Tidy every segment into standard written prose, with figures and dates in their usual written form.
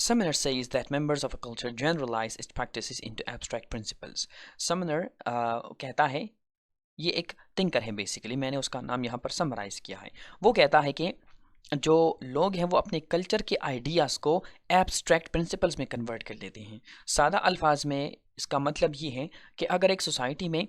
Sumner says that members of a culture generalize its practices into abstract principles. Sumner कहता है, ये एक thinker है बेसिकली, मैंने उसका नाम यहाँ पर समराइज किया है। वो कहता है कि जो लोग हैं वो अपने कल्चर के आइडियाज़ को एब्स्ट्रैक्ट प्रिंसिपल्स में कन्वर्ट कर देते हैं। सादा अल्फाज में इसका मतलब ये है कि अगर एक सोसाइटी में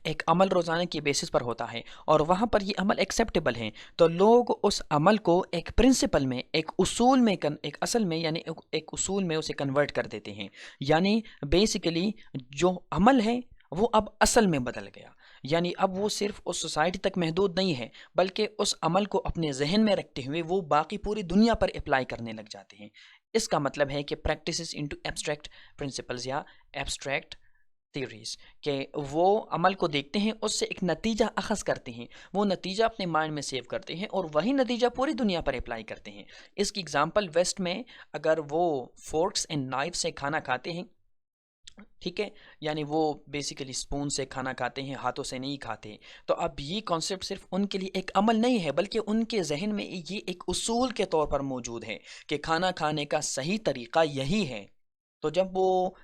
एक अमल रोज़ाना की बेसिस पर होता है और वहाँ पर ये अमल एक्सेप्टेबल हैं, तो लोग उस अमल को एक प्रिंसिपल में, एक उसूल में, एक असल में यानी एक उसूल में उसे कन्वर्ट कर देते हैं। यानी बेसिकली जो अमल है वो अब असल में बदल गया, यानी अब वो सिर्फ उस सोसाइटी तक महदूद नहीं है, बल्कि उस अमल को अपने जहन में रखते हुए वो बाकी पूरी दुनिया पर अप्लाई करने लग जाते हैं। इसका मतलब है कि प्रैक्टिसेस इनटू एब्स्ट्रैक्ट प्रिंसिपल्स या एब्स्ट्रैक्ट थ्योरीज के वो अमल को देखते हैं, उससे एक नतीजा अखज़ करते हैं, वो नतीजा अपने माइंड में सेव करते हैं और वही नतीजा पूरी दुनिया पर अप्लाई करते हैं। इसकी एग्जांपल वेस्ट में अगर वो फोर्क्स एंड नाइफ से खाना खाते हैं, ठीक है, यानी वो बेसिकली स्पून से खाना खाते हैं, हाथों से नहीं खाते, तो अब ये कॉन्सेप्ट सिर्फ उनके लिए एक अमल नहीं है, बल्कि उनके जहन में ये एक उसूल के तौर पर मौजूद है कि खाना खाने का सही तरीका यही है। तो जब वो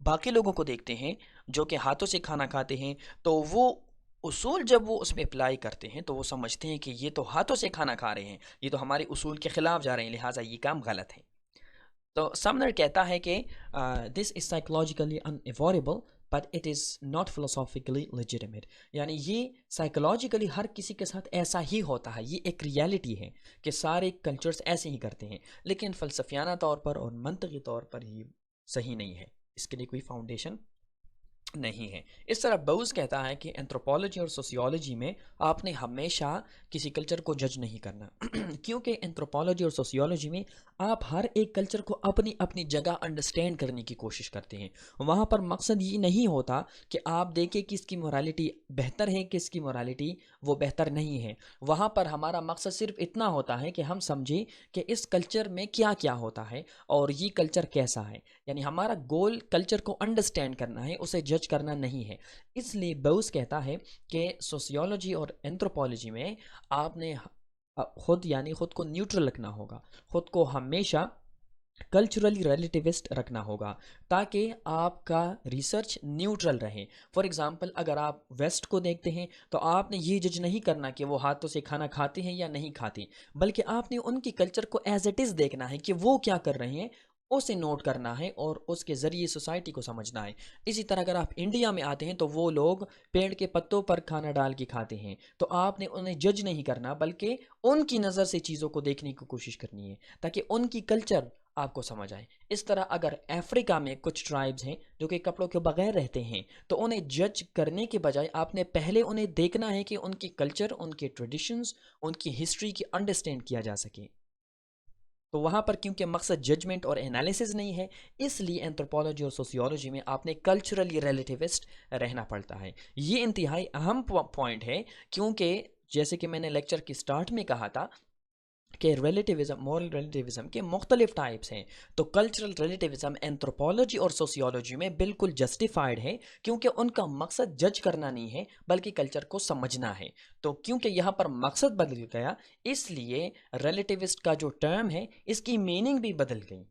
बाकी लोगों को देखते हैं जो कि हाथों से खाना खाते हैं, तो वो उसूल जब वो उसमें अप्लाई करते हैं तो वो समझते हैं कि ये तो हाथों से खाना खा रहे हैं, ये तो हमारे उसूल के ख़िलाफ़ जा रहे हैं, लिहाजा ये काम गलत है। तो समनर कहता है कि this is psychologically unavoidable but it is not philosophically legitimate. यानी ये साइकोलॉजिकली हर किसी के साथ ऐसा ही होता है, ये एक रियलिटी है कि सारे कल्चर्स ऐसे ही करते हैं, लेकिन फ़लसफ़ियाना तौर पर और मंतकी तौर पर ये सही नहीं है, इसके लिए कोई फाउंडेशन नहीं है। इस तरह बाउज़ कहता है कि एंथ्रोपोलॉजी और सोशियोलॉजी में आपने हमेशा किसी कल्चर को जज नहीं करना क्योंकि एंथ्रोपोलॉजी और सोशियोलॉजी में आप हर एक कल्चर को अपनी अपनी जगह अंडरस्टैंड करने की कोशिश करते हैं। वहाँ पर मकसद ये नहीं होता कि आप देखें कि इसकी मोरालिटी बेहतर है, कि इसकी मोरालिटी वो बेहतर नहीं है। वहाँ पर हमारा मकसद सिर्फ इतना होता है कि हम समझें कि इस कल्चर में क्या क्या होता है और ये कल्चर कैसा है। यानी हमारा गोल कल्चर को अंडरस्टैंड करना है, उसे जज करना नहीं है। इसलिए बाउज़ कहता है कि सोशियोलॉजी और एंथ्रोपोलॉजी में आपने खुद यानी खुद को न्यूट्रल रखना होगा, खुद को हमेशा कल्चरली रिलेटिविस्ट रखना होगा ताकि आपका रिसर्च न्यूट्रल रहे। फॉर एग्ज़ाम्पल अगर आप वेस्ट को देखते हैं तो आपने ये जज नहीं करना कि वो हाथों से खाना खाते हैं या नहीं खाते, बल्कि आपने उनकी कल्चर को एज इट इज़ देखना है कि वो क्या कर रहे हैं, उसे नोट करना है और उसके ज़रिए सोसाइटी को समझना है। इसी तरह अगर आप इंडिया में आते हैं तो वो लोग पेड़ के पत्तों पर खाना डाल के खाते हैं, तो आपने उन्हें जज नहीं करना बल्कि उनकी नज़र से चीज़ों को देखने की कोशिश करनी है ताकि उनकी कल्चर आपको समझ आए। इस तरह अगर अफ्रीका में कुछ ट्राइब्स हैं जो कि कपड़ों के बगैर रहते हैं, तो उन्हें जज करने के बजाय आपने पहले उन्हें देखना है कि उनकी कल्चर, उनके ट्रेडिशंस, उनकी हिस्ट्री की अंडरस्टैंड किया जा सके। तो वहाँ पर क्योंकि मकसद जजमेंट और एनालिसिस नहीं है, इसलिए एंथ्रोपोलॉजी और सोशियोलॉजी में आपने कल्चरली रिलेटिविस्ट रहना पड़ता है। ये इंतहाई अहम पॉइंट है क्योंकि जैसे कि मैंने लेक्चर की स्टार्ट में कहा था कि रिलेटिविज़म, मॉरल रिलेटिविज़म के मुख्तलिफ टाइप्स हैं। तो कल्चरल रिलेटिविज़म एंथ्रोपोलॉजी और सोशियोलॉजी में बिल्कुल जस्टिफाइड है क्योंकि उनका मकसद जज करना नहीं है बल्कि कल्चर को समझना है। तो क्योंकि यहाँ पर मकसद बदल गया, इसलिए रिलेटिविस्ट का जो टर्म है इसकी मीनिंग भी बदल गई।